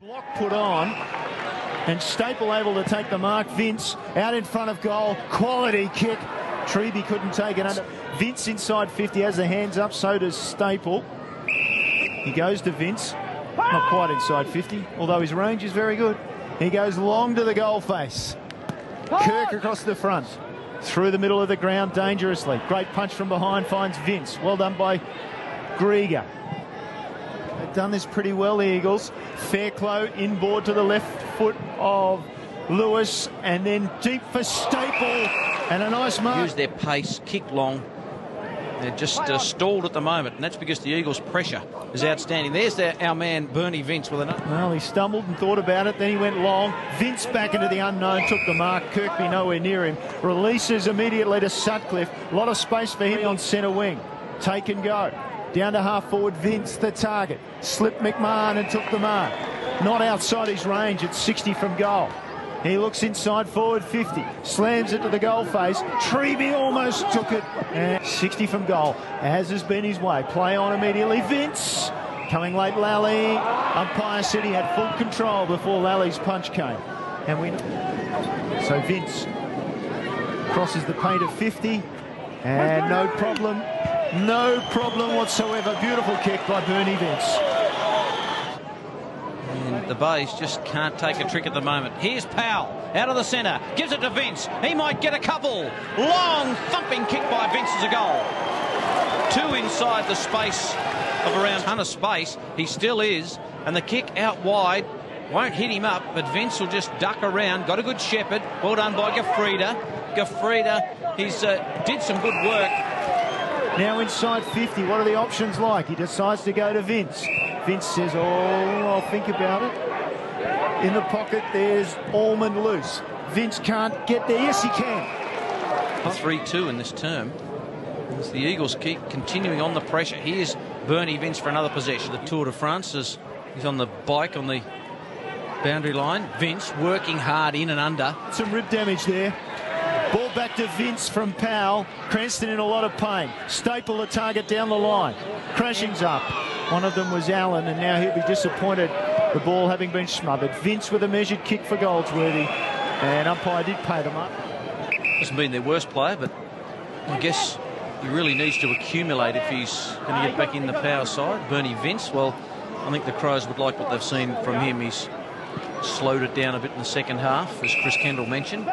Block put on, and Staple able to take the mark. Vince out in front of goal. Quality kick. Treby couldn't take it under. Vince inside 50 has the hands up, so does Staple. He goes to Vince. Not quite inside 50, although his range is very good. He goes long to the goal face. Kirk across the front. Through the middle of the ground dangerously. Great punch from behind, finds Vince. Well done by Grieger. They've done this pretty well, the Eagles. Fairclough inboard to the left foot of Lewis, and then deep for Staple, and a nice mark. Use their pace, kick long. They're just stalled at the moment, and that's because the Eagles' pressure is outstanding. There's our man, Bernie Vince, with another. Well, he stumbled and thought about it, then he went long. Vince back into the unknown, took the mark. Kirkby nowhere near him. Releases immediately to Sutcliffe. A lot of space for him on centre wing. Take and go. Down to half forward, Vince, the target. Slipped McMahon and took the mark. Not outside his range at 60 from goal. He looks inside forward 50, slams it to the goal face. Treby almost took it. And 60 from goal, as has been his way. Play on immediately. Vince coming late. Lally. Umpire said he had full control before Lally's punch came. And so Vince crosses the paint of 50, and no problem whatsoever. Beautiful kick by Bernie Vince. And the Bays just can't take a trick at the moment. Here's Powell out of the centre, gives it to Vince. He might get a couple. Long thumping kick by Vince is a goal. Two inside the space of around 100 space. He still is, and the kick out wide won't hit him up, but Vince will just duck around. Got a good shepherd. Well done by Gafrida. He's did some good work. Now inside 50, what are the options like? He decides to go to Vince. Vince says, oh, I'll think about it. In the pocket, there's Allman loose. Vince can't get there. Yes, he can. 3-2 in this term. As the Eagles keep continuing on the pressure. Here's Bernie Vince for another possession. The Tour de France, as he's on the bike on the boundary line. Vince working hard in and under. Some rib damage there. Ball back to Vince from Powell. Cranston in a lot of pain. Staple the target down the line. Crashing's up. One of them was Allen, and now he'll be disappointed, the ball having been smothered. Vince with a measured kick for Goldsworthy, and umpire did pay them up. Hasn't been their worst player, but I guess he really needs to accumulate if he's going to get back in the power side. Bernie Vince, well, I think the Crows would like what they've seen from him. He's slowed it down a bit in the second half, as Chris Kendall mentioned.